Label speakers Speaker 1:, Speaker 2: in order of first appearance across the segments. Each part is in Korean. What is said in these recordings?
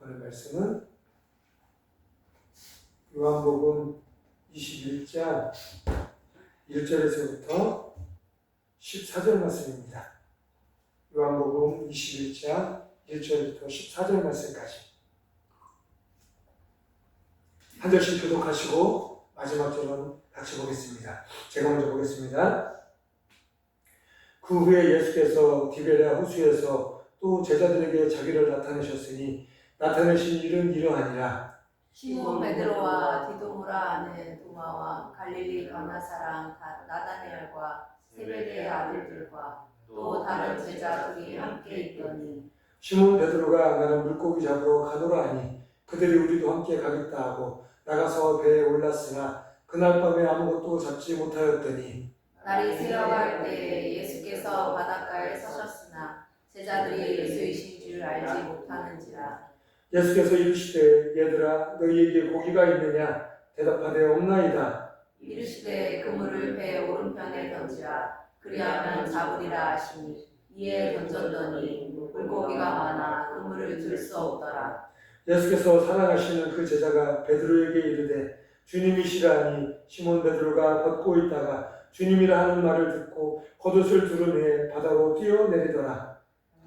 Speaker 1: 오늘 말씀은 요한복음 21장 1절에서부터 14절 말씀입니다. 요한복음 21장 1절부터 14절 말씀까지 한 절씩 교독하시고 마지막 절은 같이 보겠습니다. 제가 먼저 보겠습니다. 그 후에 예수께서 디베랴 호수에서 또 제자들에게 자기를 나타내셨으니 나타내신 일은 이러하니라.
Speaker 2: 시몬 베드로와 디도무라 아는 도마와 갈릴리 가나 사람 나다나엘과 세베대의 아들들과 또 다른 제자들이 함께 있더니
Speaker 1: 시몬 베드로가 나는 물고기 잡으러 가노라 하니 그들이 우리도 함께 가겠다 하고 나가서 배에 올랐으나 그날 밤에 아무것도 잡지 못하였더니
Speaker 2: 날이 새어갈 때에 예수께서 바닷가에 서셨으나 제자들이 예수이신 줄 알지 못하는지라.
Speaker 1: 예수께서 이르시되 얘들아 너희에게 고기가 있느냐 대답하되 없나이다.
Speaker 2: 이르시되 그물을 배 오른편에 던지라. 그리하면 잡으리라 하시니 이에 던졌더니 물고기가 많아 그물을 들 수 없더라.
Speaker 1: 예수께서 사랑하시는 그 제자가 베드로에게 이르되 주님이시라 하니 시몬 베드로가 걷고 있다가 주님이라 하는 말을 듣고 겉옷을 두르매 바다로 뛰어내리더라.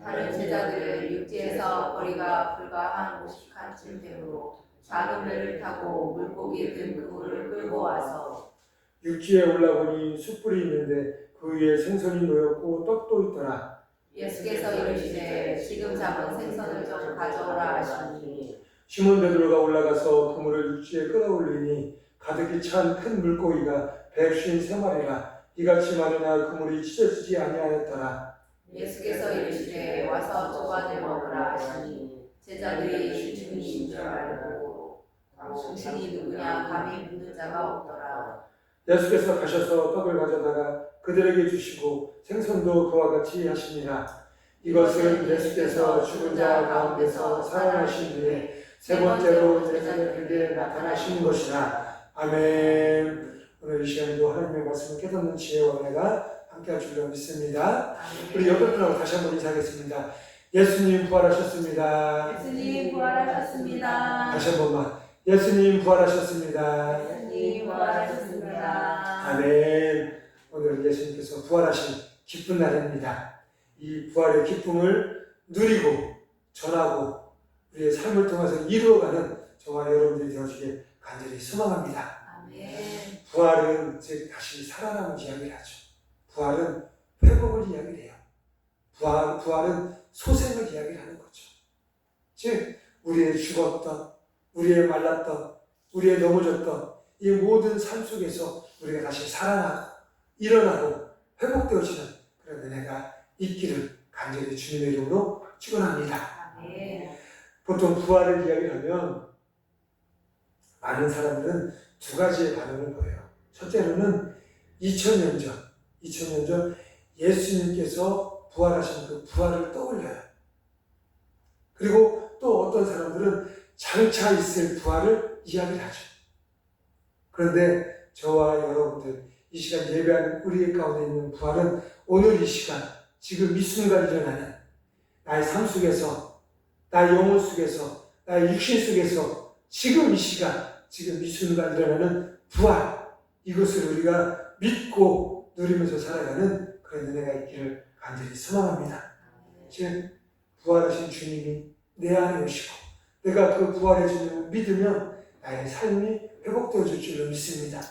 Speaker 2: 다른 제자들은 육지에서 거리가 불과 한 50칸쯤 되므로 작은 배를 타고 물고기 든 그물을 끌고 와서
Speaker 1: 육지에 올라보니 숯불이 있는데 그 위에 생선이 놓였고 떡도 있더라.
Speaker 2: 예수께서 이르시되 지금 잡은 생선을 좀 가져오라 하시니
Speaker 1: 시몬 베드로가 올라가서 그물을 육지에 끌어올리니 가득히 찬 큰 물고기가 153마리라. 이같이 많으나 그물이 찢어지지 아니하였더라.
Speaker 2: 예수께서 이르시되 와서 조반을 먹으라 하시니 제자들이 주님이신 줄 알고 당신이 누구냐 감히 묻는 자가 없더라.
Speaker 1: 예수께서 가셔서 떡을 가져다가 그들에게 주시고 생선도 그와 같이 하시니라. 이것은 예수께서 죽은 자 가운데서 살아나신 뒤에 세 번째로 제자들에게 나타나신 것이라. 아멘. 오늘 이 시간에도 하나님의 말씀을 깨닫는 지혜와 은혜가 함께할 줄로 믿습니다. 우리 옆에 분하고 다시 한번 인사하겠습니다. 예수님 부활하셨습니다.
Speaker 2: 예수님 부활하셨습니다.
Speaker 1: 다시 한 번만. 예수님 부활하셨습니다.
Speaker 2: 예수님 부활하셨습니다.
Speaker 1: 아멘. 오늘 예수님께서 부활하신 기쁜 날입니다. 이 부활의 기쁨을 누리고 전하고 우리의 삶을 통해서 이루어가는 저와 여러분들이 되어주길 간절히 소망합니다.
Speaker 2: 아멘.
Speaker 1: 부활은 즉 다시 살아나는 이야기를 하죠. 부활은 회복을 이야기를 해요. 부활은 소생을 이야기를 하는 거죠. 즉 우리의 죽었던, 우리의 말랐던, 우리의 넘어졌던 이 모든 삶 속에서 우리가 다시 살아나고 일어나고 회복되어지는 그런 은혜가 있기를 간절히 주님의 이름으로 축원합니다.
Speaker 2: 아멘.
Speaker 1: 보통 부활을 이야기하면 많은 사람들은 두 가지의 반응을 보여요. 첫째로는 2000년 전 예수님께서 부활하신 그 부활을 떠올려요. 그리고 또 어떤 사람들은 장차 있을 부활을 이야기를 하죠. 그런데 저와 여러분들 이 시간 예배하는 우리 가운데 있는 부활은 오늘 이 시간 지금 이 순간 일어나는 나의 삶 속에서 나의 영혼 속에서 나의 육신 속에서 지금 이 시간 지금 이 순간 일어나는 부활 이것을 우리가 믿고 누리면서 살아가는 그런 은혜가 있기를 간절히 소망합니다. 즉 부활하신 주님이 내 안에 오시고 내가 그 부활의 주님을 믿으면 나의 삶이 회복되어질 줄로 믿습니다.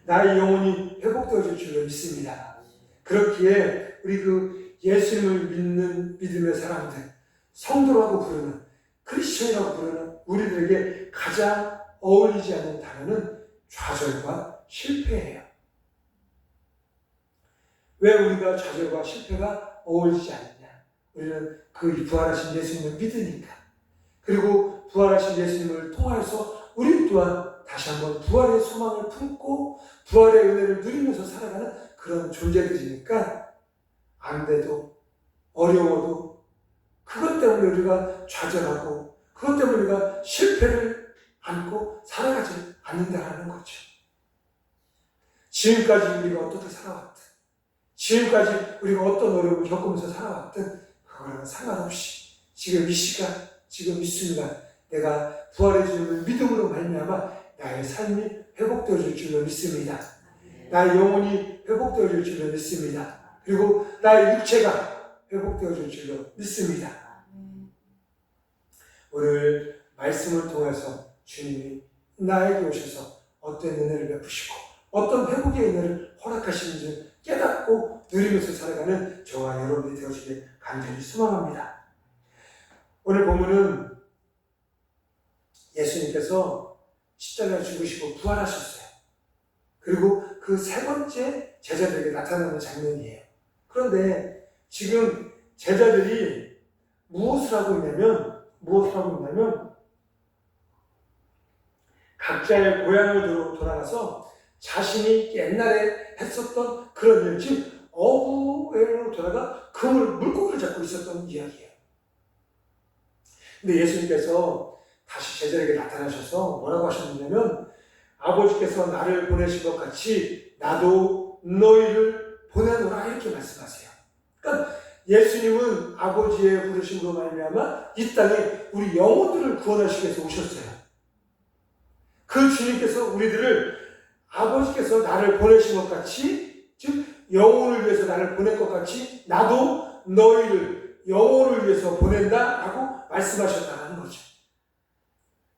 Speaker 1: 나의 영혼이 회복되어질 줄로 믿습니다. 그렇기에 우리 그 예수님을 믿는 믿음의 사람들 성도라고 부르는 크리스천이라고 부르는 우리들에게 가장 어울리지 않는 단어는 좌절과 실패예요. 왜 우리가 좌절과 실패가 어울리지 않느냐? 우리는 그 부활하신 예수님을 믿으니까. 그리고 부활하신 예수님을 통하여서 우리 또한 다시 한번 부활의 소망을 품고 부활의 은혜를 누리면서 살아가는 그런 존재들이니까 안 돼도 어려워도 그것 때문에 우리가 좌절하고 그것 때문에 우리가 실패를 안고 살아가지 않는다는 거죠. 지금까지 우리가 어떻게 살아왔든 지금까지 우리가 어떤 어려움을 겪으면서 살아왔든 그거랑은 상관없이 지금 이 시간 지금 이 순간 내가 부활의 주님을 믿음으로 말미암아 나의 삶이 회복되어질 줄로 믿습니다. 나의 영혼이 회복되어질 줄로 믿습니다. 그리고 나의 육체가 회복되어질 줄로 믿습니다. 오늘 말씀을 통해서 주님이 나에게 오셔서 어떤 은혜를 베푸시고 어떤 회복의 은혜를 허락하시는지 깨닫고 누리면서 살아가는 저와 여러분이 되어지길 간절히 소망합니다. 오늘 본문은 예수님께서 십자가에 죽으시고 부활하셨어요. 그리고 그 세 번째 제자들에게 나타나는 장면이에요. 그런데 지금 제자들이 무엇을 하고 있냐면 각자의 고향으로 돌아가서 자신이 옛날에 했었던 그런 일, 즉 어부로 돌아가 물고기를 잡고 있었던 이야기예요. 근데 예수님께서 다시 제자에게 나타나셔서 뭐라고 하셨냐면 아버지께서 나를 보내신 것 같이 나도 너희를 보내노라 이렇게 말씀하세요. 그러니까 예수님은 아버지의 부르심으로 말미암아 이 땅에 우리 영혼들을 구원하시기 위해서 오셨어요. 그 주님께서 우리들을 아버지께서 나를 보내신 것 같이, 즉 영혼을 위해서 나를 보낸 것 같이 나도 너희를 영혼을 위해서 보낸다라고 말씀하셨다는 거죠.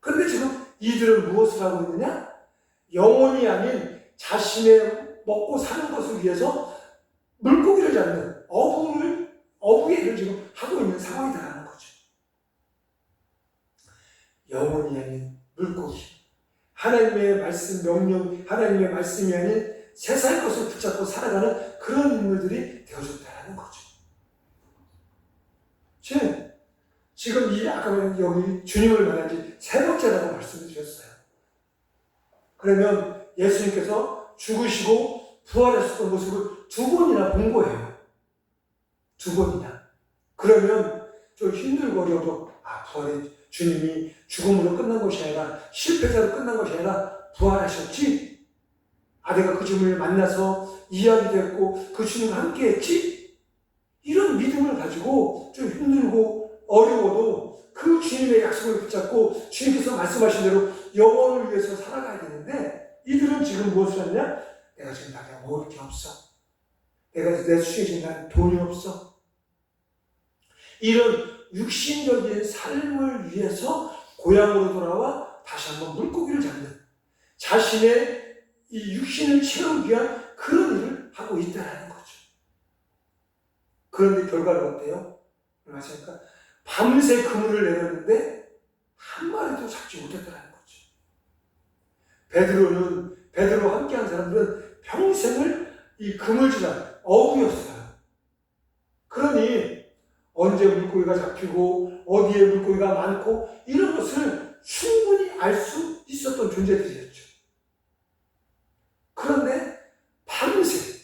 Speaker 1: 그런데 지금 이들은 무엇을 하고 있느냐? 영혼이 아닌 자신의 먹고 사는 것을 위해서 물고기를 잡는 어부의 일을 지금 하고 있는 상황이다라는 거죠. 영혼이 아닌 물고기, 하나님의 말씀 명령, 하나님의 말씀이 아닌 세상의 것을 붙잡고 살아가는 그런 인물들이 되어줬다라는 거죠. 지금 이 아까 여기 주님을 만난 지 세 번째라고 말씀을 드렸어요. 그러면 예수님께서 죽으시고 부활하셨던 모습을 두 번이나 본 거예요. 두 번이나. 그러면 좀 힘들고 어려워도 부활의 주님이 죽음으로 끝난 것이 아니라 실패자로 끝난 것이 아니라 부활하셨지? 내가 그 주님을 만나서 이야기됐고 그 주님과 함께 했지? 이런 믿음을 가지고 좀 힘들고 어려워도 그 주님의 약속을 붙잡고 주님께서 말씀하신 대로 영혼을 위해서 살아가야 되는데 이들은 지금 무엇을 하냐? 내가 지금 나가 먹을 게 없어. 내 수익에 난 돈이 없어. 이런 육신적인 삶을 위해서 고향으로 돌아와 다시 한번 물고기를 잡는 자신의 이 육신을 채우기 위한 그런 일을 하고 있다는 거죠. 그런데 결과는 어때요? 맞습니까? 밤새 그물을 내렸는데 한 마리도 잡지 못했다는 거죠. 베드로와 함께한 사람들은 평생을 이 그물질한 어부였어요. 그러니 언제 물고기가 잡히고 어디에 물고기가 많고 이런 것을 충분히 알 수 있었던 존재들이었죠. 그런데 밤새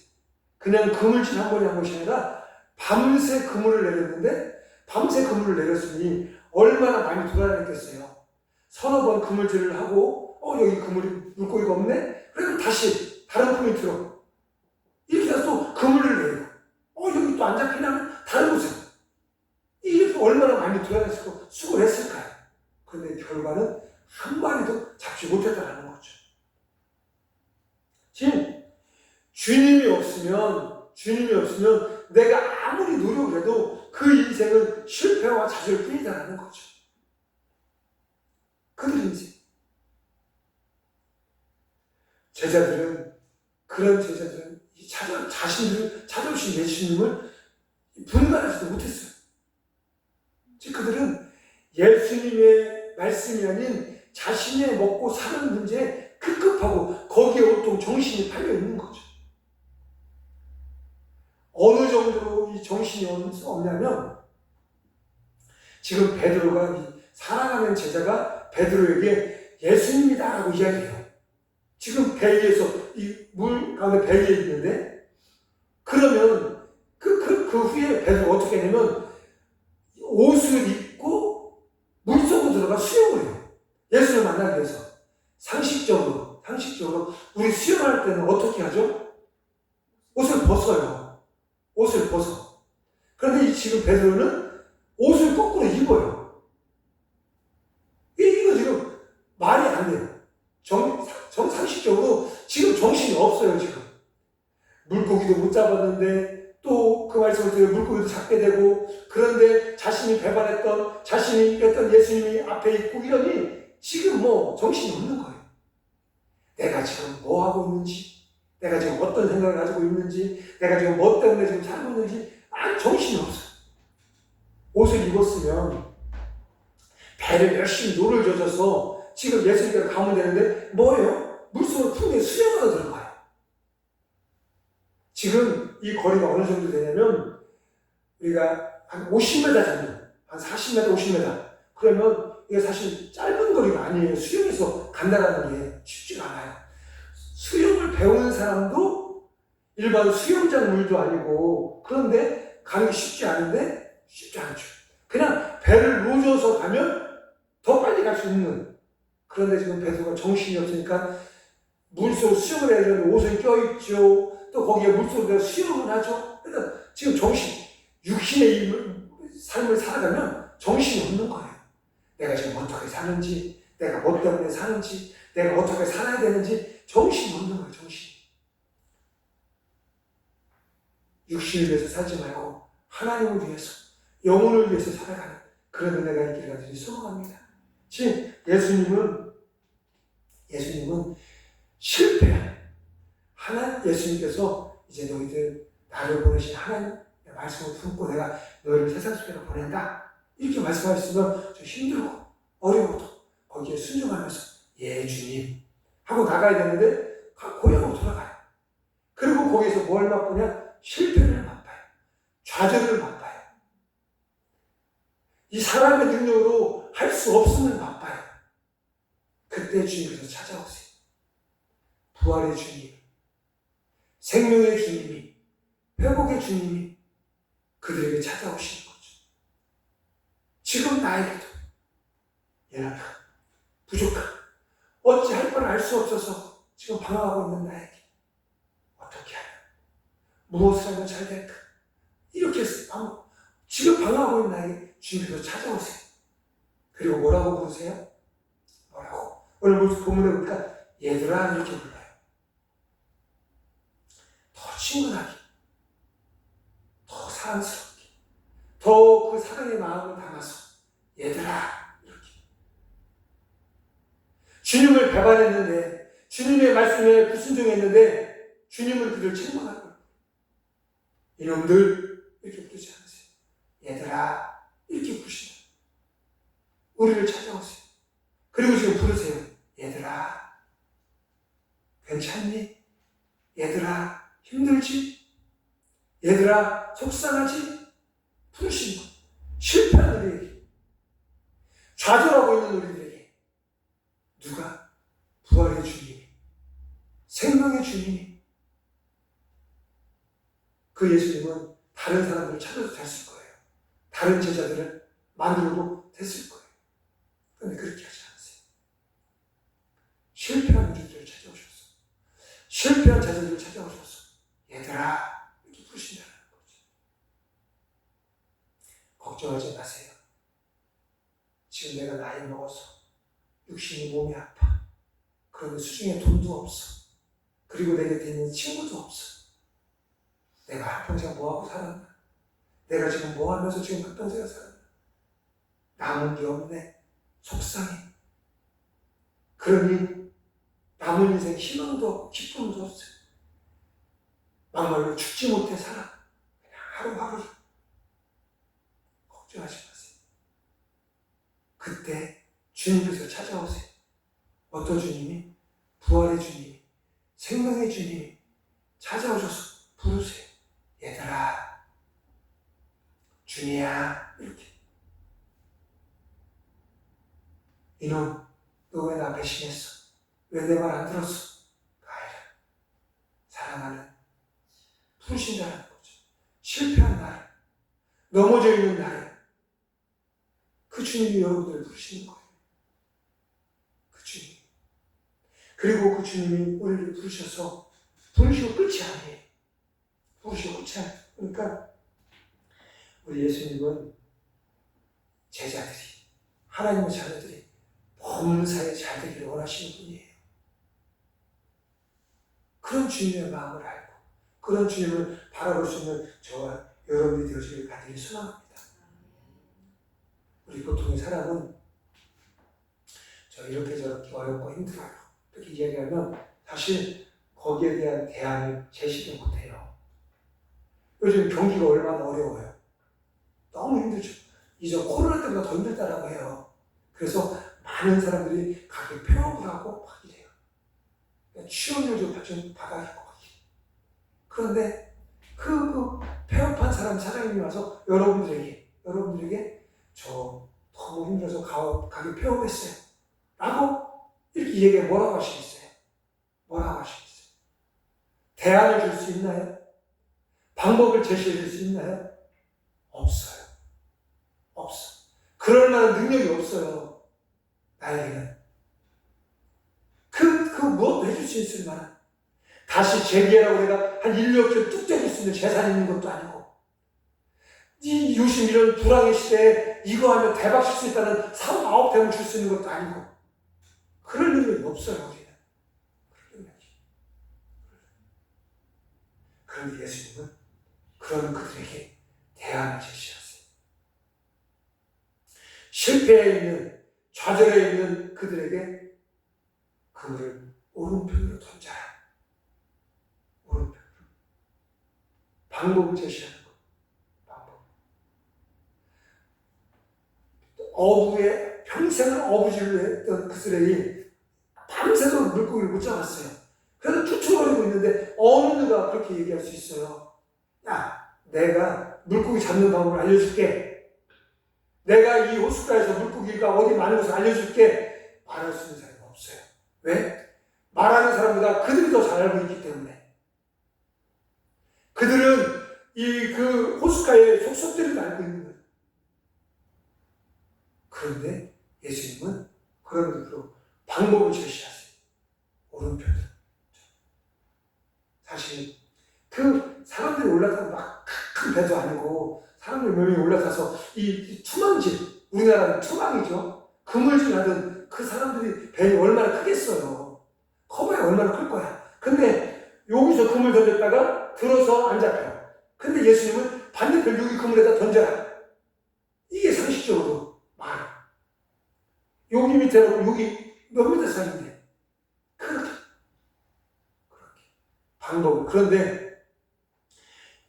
Speaker 1: 그냥 그물질 한 번에 한 것이 아니라 밤새 그물을 내렸는데 밤새 그물을 내렸으니 얼마나 많이 돌아다녔겠어요. 서너 번 그물질을 하고 여기 물고기가 없네? 그래도 다시 다른 포인트로 이렇게 해서 또 그물을 내리고 여기 또 안 잡히냐면 다른 곳에 이렇게 얼마나 많이 돌아다녔고 수고를 했을까요? 그런데 결과는 한 마리도 잡지 못했다는 거죠. 지금 주님이 없으면 내가 아무리 노력을 해도 그 인생은 실패와 좌절 뿐이다라는 거죠. 그들 인생. 그런 제자들은 자신들을 찾아오신 예수님을 분간하지도 못했어요. 즉 그들은 예수님의 말씀이 아닌 자신의 먹고 사는 문제에 급급하고 거기에 온통 정신이 팔려 있는 거죠. 어느 정도로 이 정신이 없냐면 지금 베드로가 살아가는 제자가 베드로에게 예수님이다라고 이야기해요. 지금 배 위에서 이 물 가운데 배 위에 있는데 그러면 그 후에 베드로가 어떻게 하냐면 옷을 입고 물속으로 들어가 수영을 해요. 예수를 만나기 위해서. 상식적으로 우리 수영할 때는 어떻게 하죠? 옷을 벗어요. 그런데 지금 베드로는 옷을 거꾸로 입어요. 이 정신이 없어요, 지금. 물고기도 못 잡았는데 또 그 말씀을 들어 물고기도 잡게 되고, 그런데 자신이 배반했던, 자신이 했던 예수님이 앞에 있고 이러니 지금 뭐 정신이 없는 거예요. 내가 지금 뭐 하고 있는지, 내가 지금 어떤 생각을 가지고 있는지, 내가 지금 뭐 때문에 지금 살고 있는지 정신이 없어요. 옷을 입었으면 배를 열심히 노를 젖어서 지금 예수님께로 가면 되는데 뭐예요? 물속으로 풍에 수영하러 들어가요. 지금 이 거리가 어느 정도 되냐면 우리가 한 50m 정도, 한 40m, 50m, 그러면 이게 사실 짧은 거리가 아니에요. 수영해서 간다라는 게 쉽지가 않아요. 수영을 배우는 사람도 일반 수영장 물도 아니고, 그런데 가는 게 쉽지 않은데 쉽지 않죠. 그냥 배를 놓줘서 가면 더 빨리 갈 수 있는. 그런데 지금 배도가 정신이 없으니까 물속 수영을 해야 되는데 옷은 껴있죠. 또 거기에 물속에 수영을 하죠. 그러니까 지금 육신의 이 삶을 살아가면 정신이 없는 거예요. 내가 지금 어떻게 사는지, 내가 뭐 때문에 사는지, 내가 어떻게 살아야 되는지 정신이 없는 거예요, 정신이. 육신을 위해서 살지 말고 하나님을 위해서, 영혼을 위해서 살아가는 그런 은혜가 있기를 간절히 소망합니다. 지금 예수님은 실패한 예수님께서 이제 너희들 나를 보내신 하나님의 말씀을 품고 내가 너희를 세상 속에로 보낸다, 이렇게 말씀하셨으면 좀 힘들고 어려워도 거기에 순종하면서 예 주님 하고 나가야 되는데 고향으로 돌아가요. 그리고 거기서 뭘 맛보냐? 실패를 맛봐요. 좌절을 맛봐요. 이 사람의 능력으로 할 수 없음을 맛봐요. 그때 주님께서 찾아오세요. 부활의 주님, 생명의 주님이, 회복의 주님이 그들에게 찾아오시는 거죠. 지금 나에게도 연약함, 부족함, 어찌 할 바를 알 수 없어서 지금 방황하고 있는 나에게 어떻게 하면, 무엇을 하면 잘 될까, 이렇게 지금 방황하고 있는 나에게 주님께서 찾아오세요. 그리고 뭐라고 부르세요? 뭐라고? 오늘 본문에 보니까 얘들아 이렇게 불러요. 더 친근하게, 더 사랑스럽게, 더 그 사랑의 마음을 담아서 얘들아 이렇게. 주님을 배반했는데, 주님의 말씀에 불순종했는데 주님은 그들 책망할 거예요. 이놈들 이렇게 부르지 않으세요. 얘들아 이렇게 부르시다. 우리를 찾아오세요. 그리고 지금 부르세요. 얘들아 괜찮니? 얘들아 힘들지? 얘들아 속상하지? 부르시는 거예요. 실패한 우리에게, 좌절하고 있는 우리들에게 누가? 부활의 주님이, 생명의 주님이. 그 예수님은 다른 사람들을 찾아도 됐을 거예요. 다른 제자들을 만들어도 됐을 거예요. 그런데 그렇게 하지 않으세요. 실패한 우리들을 찾아오셔서, 실패한 자들을 찾아오셔서 얘들아 이렇게 부르신다는 거죠. 걱정하지 마세요. 지금 내가 나이 먹어서 육신이 몸이 아파. 그런데 수중에 돈도 없어. 그리고 내 곁에 있는 친구도 없어. 내가 한평생 뭐하고 살았나? 내가 지금 뭐 하면서 지금 한평생을 살았나? 남은 게 없네. 속상해. 그러니 남은 인생 희망도 없고 기쁨도 없어요. 막말로 죽지 못해 살아. 그냥 하루하루. 걱정하지 마세요. 그때 주님께서 찾아오세요. 어떤 주님이? 부활의 주님이, 생명의 주님이 찾아오셔서 부르세요. 얘들아, 주니야, 이렇게. 이놈, 너 왜 나 배신했어? 왜 내 말 안 들었어? 가해라. 사랑하는, 부르신다는 거죠. 실패한 나를, 넘어져 있는 나를, 그 주님이 여러분들을 부르시는 거예요. 그 주님. 그리고 그 주님이 우리를 부르셔서, 부르시고 끝이 아니에요. 부르시고 끝이 아니에요. 그러니까 우리 예수님은 제자들이, 하나님의 자녀들이 범사에 잘 되기를 원하시는 분이에요. 그런 그런 주님의 마음을 알고 그런 주님을 바라볼 수 있는 저와 여러분이 되어지길 간절히 소망합니다. 우리 보통의 사람은 저 이렇게 저렇게 어렵고 힘들어요. 이렇게 이야기하면 사실 거기에 대한 대안을 제시도 못해요. 요즘 경기가 얼마나 어려워요. 너무 힘들죠. 이제 코로나 때보다 더 힘들다라고 해요. 그래서 많은 사람들이 가게 폐업을 하고 막 이래요. 취업률도 바닥일 것 같아요. 그런데 그 폐업한 사람 사장님이 와서 여러분들에게 저 너무 힘들어서 가게 폐업했어요. 라고 이렇게 얘기해 뭐라고 하시겠어요? 뭐라고 하시겠어요? 대안을 줄 수 있나요? 방법을 제시해 줄 수 있나요? 없어요. 없어. 그럴 만한 능력이 없어요. 나에게는. 무엇도 해줄 수 있을 만한. 다시 재기하라고 내가 한 1, 2억짜리 뚝 떼줄 수 있는 재산이 있는 것도 아니고, 이 요즘 이런 불황의 시대에 이거 하면 대박 칠 수 있다는 3, 9대을 줄 수 있는 것도 아니고, 그럴 능력이 없어요, 우리는. 그런데 예수님은 그런 그들에게 대안을 제시하세요. 실패해 있는, 좌절해 있는 그들에게 그물을 오른편으로 던져라. 오른편으로. 방법을 제시하는 것. 방법. 평생을 어부질로 했던 그들이 밤새도록 물고기를 못 잡았어요. 그래서 투투거리고 있는데 어느 누가 그렇게 얘기할 수 있어요. 야, 내가 물고기 잡는 방법을 알려줄게. 내가 이 호숫가에서 물고기가 어디 많은 것을 알려줄게. 말할 수 있는 사람이 없어요. 왜? 말하는 사람보다 그들이 더 잘 알고 있기 때문에. 그들은 그 호숫가의 속속들을 알고 있는 거예요. 그런데 예수님은 그런 의도로 방법을 제시하세요. 오른편으로. 사실 그 사람들이 올라타고 막 큰 배도 아니고 사람들 몇 명이 올라타서 이 투망질, 우리나라는 투망이죠. 그물질 하던 그 사람들이 배이 얼마나 크겠어요. 커봐야 얼마나 클 거야. 근데 여기서 그물 던졌다가 들어서 안 잡혀요. 근데 예수님은 반대편 여기 그물에다 던져라. 이게 상식적으로 말이에요. 여기 밑에 놓고 여기 몇 미터 사이인데 그렇게 방법은. 그런데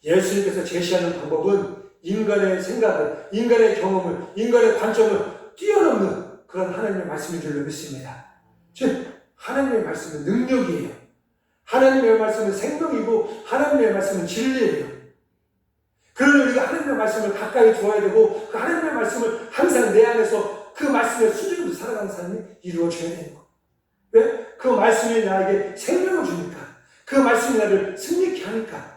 Speaker 1: 예수님께서 제시하는 방법은 인간의 생각을, 인간의 경험을, 인간의 관점을 뛰어넘는 그런 하나님의 말씀인 줄로 믿습니다. 즉 하나님의 말씀은 능력이에요. 하나님의 말씀은 생명이고 하나님의 말씀은 진리예요. 그러니 우리가 하나님의 말씀을 가까이 두어야 되고 그 하나님의 말씀을 항상 내 안에서 그 말씀의 수준으로 살아가는 삶이 이루어져야 되는 거예요. 왜? 그 말씀이 나에게 생명을 주니까. 그 말씀이 나를 승리케 하니까.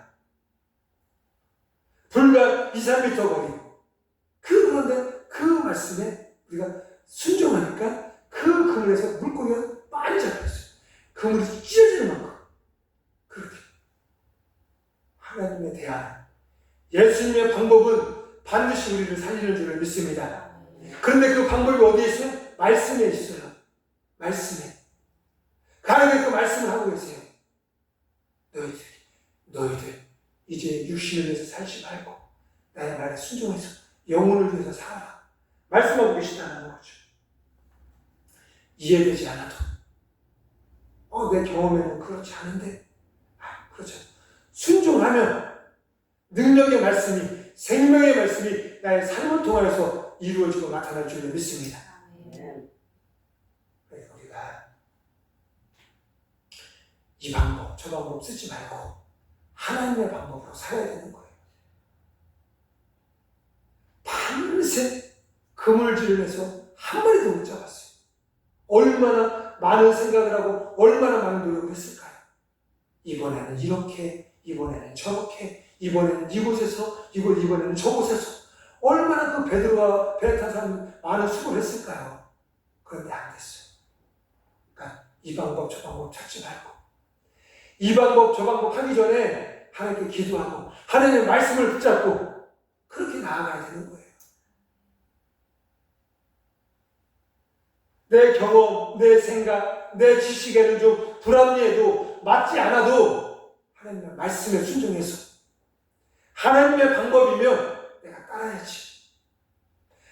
Speaker 1: 불과 2, 3m 거리. 그런데 그 말씀에 우리가 순종하니까 그 그물에서 물고기가 많이 잡혔어요. 그물이 찢어지는 만큼. 그렇게. 하나님의 대안. 예수님의 방법은 반드시 우리를 살리는 줄을 믿습니다. 그런데 그 방법이 어디에 있어요? 말씀에 있어요. 말씀에. 하나님의 그 말씀을 하고 계세요. 너희들 이제 육신을 위해서 살지 말고 나의 말에 순종해서 영혼을 위해서 살아라. 말씀하고 계시다는 거죠. 이해되지 않아도 내 경험에는 그렇지 않은데 그렇죠. 순종하면 능력의 말씀이, 생명의 말씀이 나의 삶을 통하여서 이루어지고 나타날 줄을 믿습니다. 그래서 우리가 이 방법, 저 방법 쓰지 말고 하나님의 방법으로 살아야 되는 거예요. 밤새 그물질을 해서 한 마리도 못 잡았어요. 얼마나 많은 생각을 하고 얼마나 많은 노력을 했을까요? 이번에는 이렇게, 이번에는 저렇게, 이번에는 이곳에서, 이번에는 저곳에서 얼마나 그 베드로와 배 탄 사람 많은 수고를 했을까요? 그런데 안 됐어요. 그러니까 이 방법 저 방법 찾지 말고 이 방법 저 방법 하기 전에 하나님께 기도하고 하나님의 말씀을 붙잡고 그렇게 나아가야 되는 거예요. 내 경험, 내 생각, 내 지식에는 좀 불합리해도 맞지 않아도 하나님의 말씀에 순종해서 하나님의 방법이면 내가 따라야지.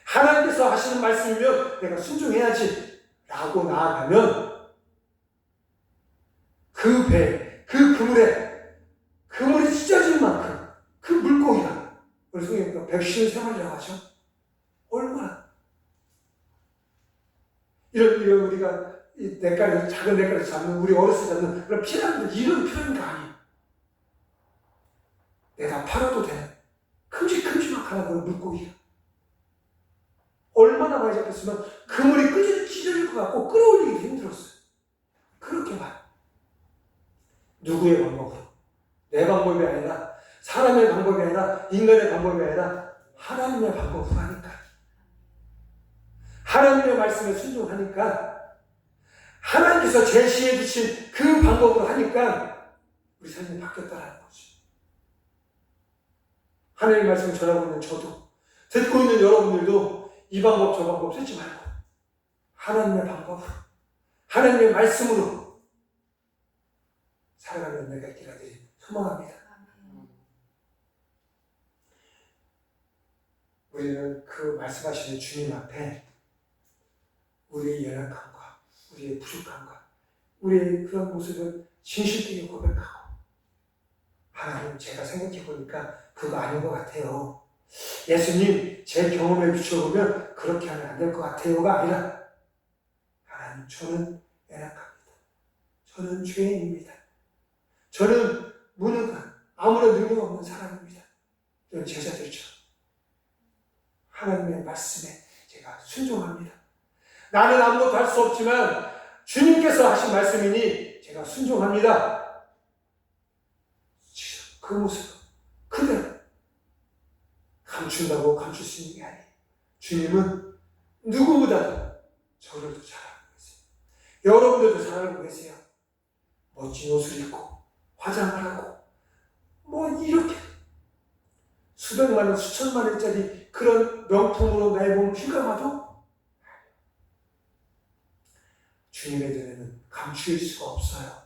Speaker 1: 하나님께서 하시는 말씀이면 내가 순종해야지. 라고 나아가면 그 배, 그 그물이 찢어질 만큼 그 물고기가 우리 성경에 백신 생활이라고 하죠. 얼마나 이런 우리가 이 냇가를 작은 냇가를 잡는 우리 어렸을 때 잡는 그런 피라미드 이런 피라미드가 아니에요. 내가 팔아도 되는 큼직큼직한 그런 물고기가 얼마나 많이 잡혔으면 그물이 찢어질 것 같고 끌어올리기도 힘들었어요. 그렇게만 누구의 방법으로 내 방법이 아니라 사람의 방법이 아니라 인간의 방법이 아니라 하나님의 방법으로 하니까 하나님의 말씀에 순종하니까 하나님께서 제시해 주신 그 방법으로 하니까 우리 삶이 바뀌었다는 거죠. 하나님의 말씀을 전하고 있는 저도 듣고 있는 여러분들도 이 방법 저 방법 쓰지 말고 하나님의 방법으로 하나님의 말씀으로 살아가는 은혜가 있기를 소망합니다. 우리는 그 말씀하시는 주님 앞에 우리의 연약함과 우리의 부족함과 우리의 그런 모습을 진실되게 고백하고 하나님 제가 생각해보니까 그거 아닌 것 같아요. 예수님 제 경험에 비춰보면 그렇게 하면 안 될 것 같아요가 아니라 하나님 저는 연약합니다. 저는 죄인입니다. 저는 무능한 아무런 능력 없는 사람입니다. 이런 제자들처럼 하나님의 말씀에 제가 순종합니다. 나는 아무것도 할 수 없지만 주님께서 하신 말씀이니 제가 순종합니다. 그 모습 그대로 감춘다고 감출 수 있는 게 아니에요. 주님은 누구보다도 저를 더 잘 알고 계세요. 여러분들도 잘 알고 계세요. 멋진 옷을 입고 화장을 하고 이렇게 수백만 원, 수천만 원짜리 그런 명품으로 나의 몸을 휘감아도 주님의 눈에는 감출 수가 없어요.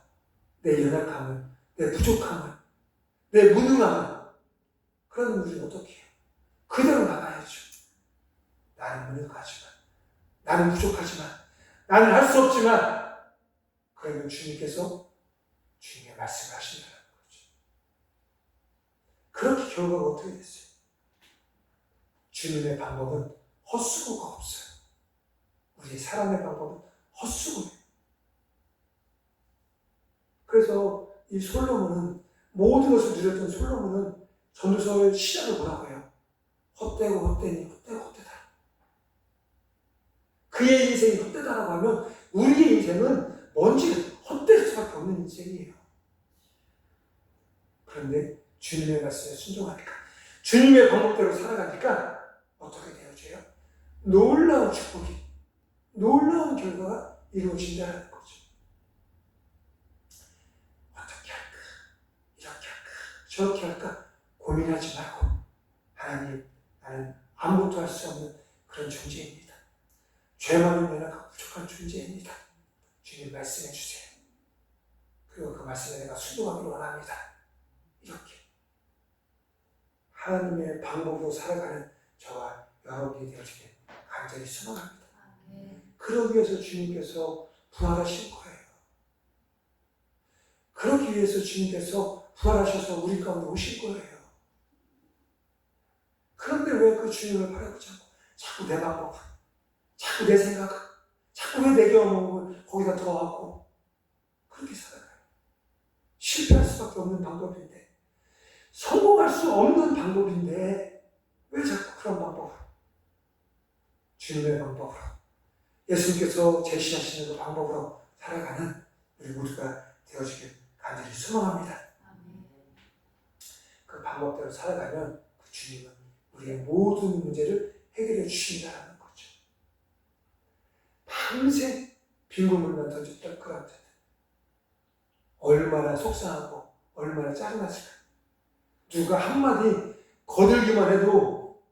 Speaker 1: 내 연약함을, 내 부족함을, 내 무능함을. 그러면 우리는 어떻게 해요? 그대로 나가야죠. 나는 무능하지만, 나는 부족하지만, 나는 할 수 없지만, 그러면 주님께서 주님의 말씀을 하신다는 거죠. 그렇게 결과가 어떻게 됐어요? 주님의 방법은 헛수고가 없어요. 우리 사람의 방법은 헛수고예요. 그래서 이 솔로몬은 모든 것을 누렸던 솔로몬은 전도서의 시작을 뭐라고 해요? 헛되고 헛되니 헛되고 헛되다. 그의 인생이 헛되다라고 하면 우리의 인생은 뭔지 헛될 수밖에 없는 인생이에요. 그런데 주님의 말씀에 순종하니까 주님의 방법대로 살아가니까 어떻게 되어져요? 놀라운 축복이, 놀라운 결과가 이루어진다는 거죠. 어떻게 할까? 이렇게 할까? 저렇게 할까? 고민하지 말고 하나님, 나는 아무것도 할 수 없는 그런 존재입니다. 죄 많은 연약하고 부족한 존재입니다. 주님 말씀해 주세요. 그리고 그 말씀에 내가 순종하기를 원합니다. 이렇게 하나님의 방법으로 살아가는 저와 여러분이 되어지길 간절히 소망합니다. 그러기 위해서 주님께서 부활하신 거예요. 그러기 위해서 주님께서 부활하셔서 우리 가운데 오신 거예요. 그런데 왜 그 주님을 바라보지 않고 자꾸 내 방법, 자꾸 내 생각, 자꾸 왜 내 경험을 거기다 더하고 그렇게 살아가요. 실패할 수밖에 없는 방법인데, 성공할 수 없는 방법인데 왜 자꾸 그런 방법으로, 주님의 방법으로, 예수님께서 제시하시는 그 방법으로 살아가는 우리 모두가 되어지길 간절히 소망합니다. 그 방법대로 살아가면 그 주님은 우리의 모든 문제를 해결해 주신다는 거죠. 평생 빈곤물만 던졌던 그 남자들 얼마나 속상하고 얼마나 짜증났을까. 누가 한마디 거들기만 해도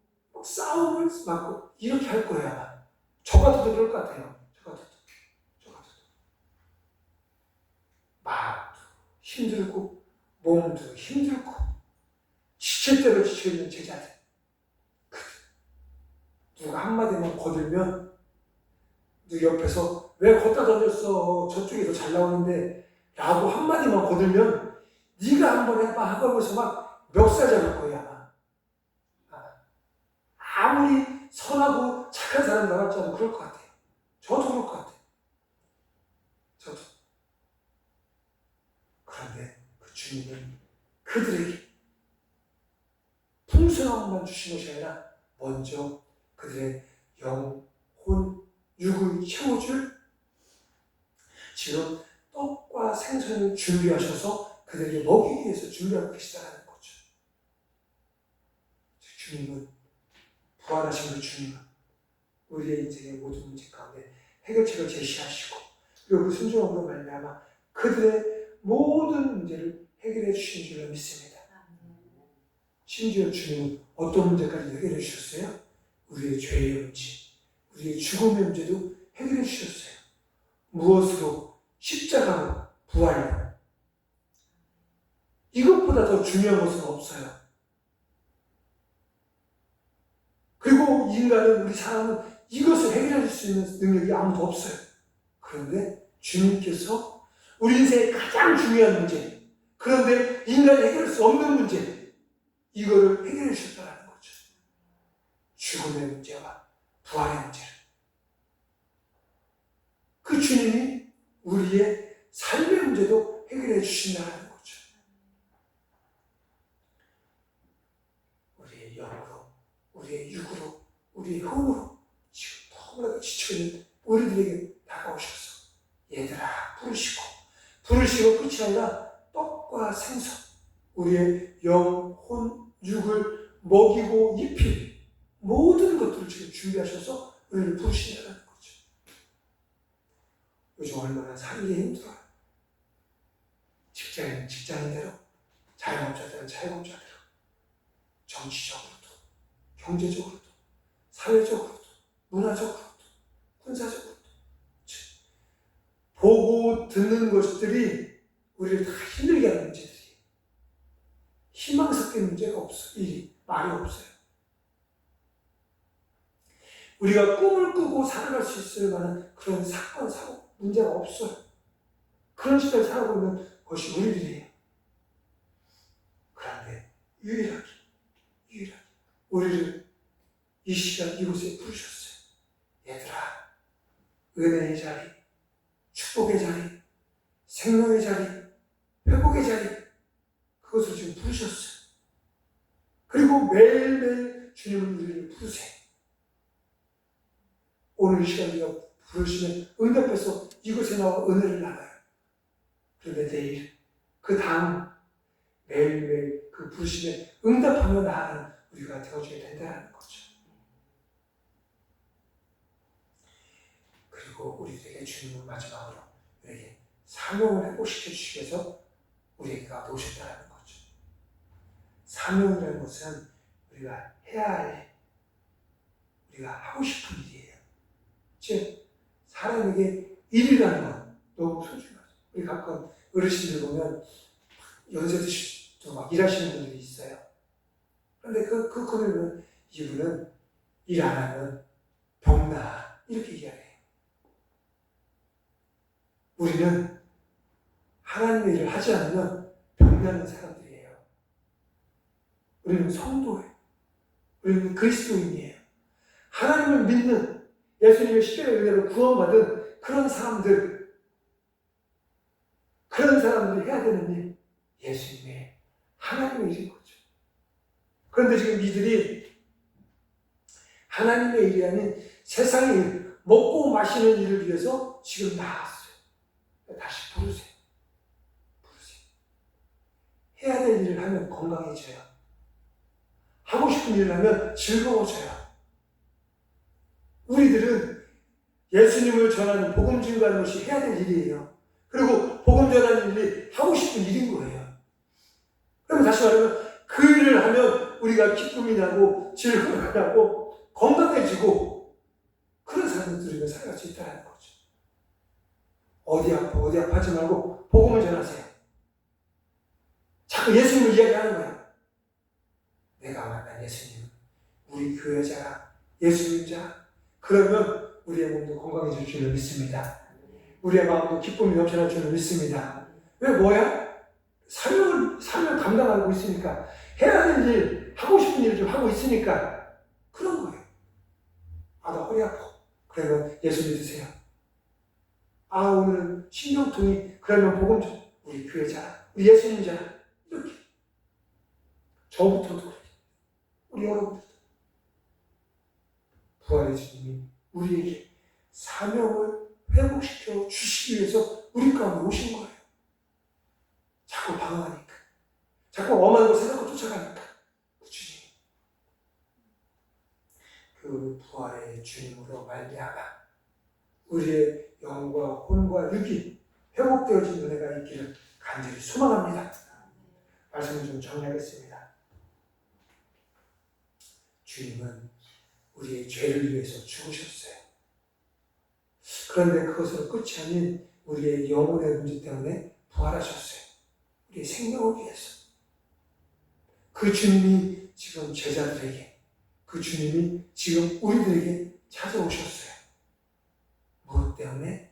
Speaker 1: 싸움을 막고 이렇게 할 거예요. 아마 저 같아도 그럴 것 같아요. 저 같아도 마음도 힘들고 몸도 힘들고 지칠 대로 지쳐있는 제자들. 누가 한마디만 거들면 누구 옆에서 왜 걷다 던졌어? 저쪽이 더 잘 나오는데 라고 한마디만 거들면 네가 한번 해봐 하고서 막 멱살 잡을 거야 아마. 아무리 선하고 착한 사람 나왔지 않으면 그럴 것 같아요. 저도 그럴 것 같아요. 저도. 그런데 그 주님은 그들에게 풍성함만 주신 것이 아니라 먼저 그들의 영혼, 육을 채워줄 지금 떡과 생선을 준비하셔서 그들에게 먹이기 위해서 준비하고 계시다는 거죠. 주님은, 부활하신 그 주님은 우리의 인생의 모든 문제 가운데 해결책을 제시하시고 그리고 그 순종함으로 말미암아 그들의 모든 문제를 해결해 주신 줄로 믿습니다. 심지어 주님은 어떤 문제까지 해결해 주셨어요? 우리의 죄의 문제, 우리의 죽음의 문제도 해결해 주셨어요. 무엇으로? 십자가로, 부활로. 이것보다 더 중요한 것은 없어요. 그리고 인간은, 우리 사람은 이것을 해결해 줄 수 있는 능력이 아무도 없어요. 그런데 주님께서 우리 인생의 가장 중요한 문제, 그런데 인간이 해결할 수 없는 문제, 이거를 해결해 주셨다는 거죠. 죽음의 문제와 부활의 문제를. 그 주님이 우리의 삶의 문제도 해결해 주신다는 거죠. 우리의 영으로, 우리의 육으로, 우리의 혼으로 지금 너무나도 지쳐있는 우리들에게 다가오셔서 얘들아 부르시고 끝이 아니라 떡과 생선, 우리의 영, 혼, 육을 먹이고 입힐 모든 것들을 지금 준비하셔서 우리를 부르신다는 거죠. 요즘 얼마나 살기 힘들어요. 직장인은 직장인대로, 자영업자들은 자영업자대로, 정치적으로도, 경제적으로도, 사회적으로도, 문화적으로도, 군사적으로도 보고 듣는 것들이 우리를 다 힘들게 하는 문제들이에요. 희망 섞인 문제가 없어요. 말이 없어요. 우리가 꿈을 꾸고 살아갈 수 있을 만한 그런 사건, 사고, 문제가 없어요. 그런 시대를 살아고 있는 것이 우리들이에요. 그런데 유일하게 우리를 이 시간 이곳에 부르셨어요. 얘들아, 은혜의 자리, 축복의 자리, 생명의 자리, 회복의 자리, 그것을 지금 부르셨어요. 그리고 매일매일 주님은 우리를 부르세요. 오늘 이 시간 우리가 부르시면 응답해서 이곳에 나와 은혜를 나눠요. 그런데 내일, 그 다음, 매일매일 그 부르심에 응답하며 나아가는 우리가 되어줘야 된다는 거죠. 그리고 우리에게 주님은 마지막으로 우리에게 사명을 회복시켜 주시기 위해서 우리에게 오셨다는 거죠. 사명이라는 것은 우리가 해야 할, 우리가 하고 싶은 일이에요. 즉, 사람에게 일이라는 건 너무 소중하죠. 우리 가끔 어르신들 보면 연세 드시고 막 일하시는 분들이 있어요. 그런데 그러면 이분은 일 안 하면 병나, 이렇게 얘기해요. 우리는 하나님의 일을 하지 않으면 병나는 사람들이에요. 우리는 성도예요. 우리는 그리스도인이에요. 하나님을 믿는, 예수님의 십자가의 은혜로 구원받은 그런 사람들이 해야 되는 일, 예수님의, 하나님의 일인 거죠. 그런데 지금 이들이 하나님의 일이 아닌 세상의 일, 먹고 마시는 일을 위해서 지금 나왔어요. 다시 부르세요. 해야 될 일을 하면 건강해져요. 하고 싶은 일을 하면 즐거워져요. 우리들은 예수님을 전하는, 복음 증거하는 것이 해야 될 일이에요. 그리고 복음 전하는 일이 하고 싶은 일인 거예요. 그럼 다시 말하면 그 일을 하면 우리가 기쁨이 나고 즐거움이 나고 건강해지고 그런 사람들이 살아갈 수 있다는 거죠. 어디 아파 하지 말고 복음을 전하세요. 자꾸 예수님을 이야기하는 거야. 내가 만난 예수님, 우리 교회자라, 예수님자. 그러면 우리의 몸도 건강해질 줄을 믿습니다. 우리의 마음도 기쁨이 넘쳐날 줄을 믿습니다. 왜 뭐야? 사명 감당하고 있으니까, 해야 될 일, 하고 싶은 일 좀 하고 있으니까 그런 거예요. 아, 나 허리 아파. 그러면 예수 믿으세요. 아, 오늘은 신경통이, 그러면 복음 좀, 우리 교회자, 우리 예수님자, 이렇게. 저부터도 그렇게. 우리 여러분들도. 부활의 주님이 우리에게 사명을 회복시켜 주시기 위해서 우리 가운데 오신 거예요. 자꾸 방황하니까, 자꾸 엄한 거 생각하고 쫓아가니까, 그 주님, 그 부활의 주님으로 말미암아 우리의 영과 혼과 육이 회복되어진 은혜가 있기를 간절히 소망합니다. 말씀을 좀 정리하겠습니다. 주님은 우리의 죄를 위해서 죽으셨어요. 그런데 그것으로 끝이 아닌 우리의 영혼의 문제 때문에 부활하셨어요. 우리의 생명을 위해서. 그 주님이 지금 제자들에게, 그 주님이 지금 우리들에게 찾아오셨어요. 무엇 때문에?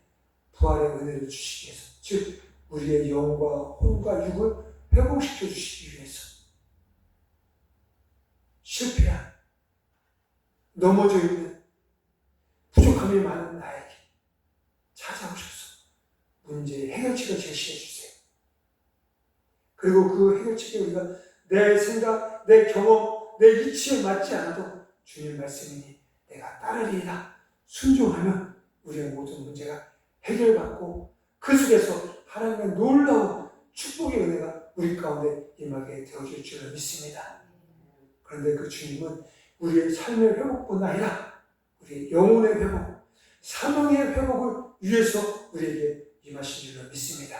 Speaker 1: 부활의 은혜를 주시기 위해서. 즉 우리의 영과 혼과 육을 회복시켜 주시기 위해서. 실패한, 넘어져 있는, 부족함이 많은 나에게 찾아오셔서 문제의 해결책을 제시해 주세요. 그리고 그 해결책에 우리가 내 생각, 내 경험, 내 이치에 맞지 않아도 주님 말씀이니 내가 따르리라 순종하면 우리의 모든 문제가 해결받고 그 속에서 하나님의 놀라운 축복의 은혜가 우리 가운데 임하게 되어질 줄을 믿습니다. 그런데 그 주님은 우리의 삶의 회복뿐 아니라 우리의 영혼의 회복, 사명의 회복을 위해서 우리에게 임하신 줄을 믿습니다.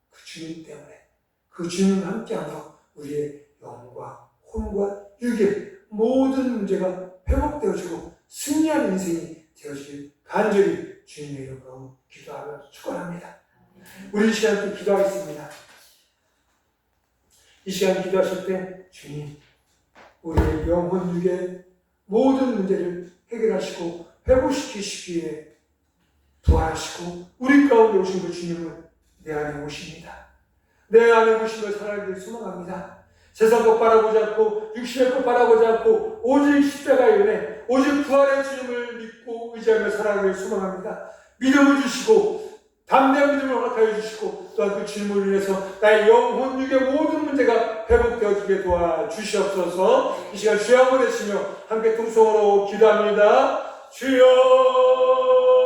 Speaker 1: 그 주님 때문에, 그 주님과 함께하며 우리의 영과 혼과 육의 모든 문제가 회복되어지고 승리하는 인생이 되어지길 간절히 주님의 이름으로 기도하며 축원합니다. 우리 이 시간 기도하겠습니다. 이 시간 기도하실 때 주님, 우리의 영혼 육의 모든 문제를 해결하시고 회복시키시기 위해 부활하시고 우리 가운데 오신 그 주님을 내 안에 오십니다. 내 안에 오신 걸 살아가길 소망합니다. 세상 것 바라보지 않고 육신의 것 바라보지 않고 오직 십자가의 은혜, 오직 부활의 주님을 믿고 의지하며 살아가길 소망합니다. 믿음을 주시고 담대한 믿음을 허락하여 주시고 또한 그 주님을 위해서 나의 영혼 육의 모든 문제가 회복되어지게 도와주시옵소서. 이 시간 주여 한번 외치며 함께 통성으로 기도합니다. 주여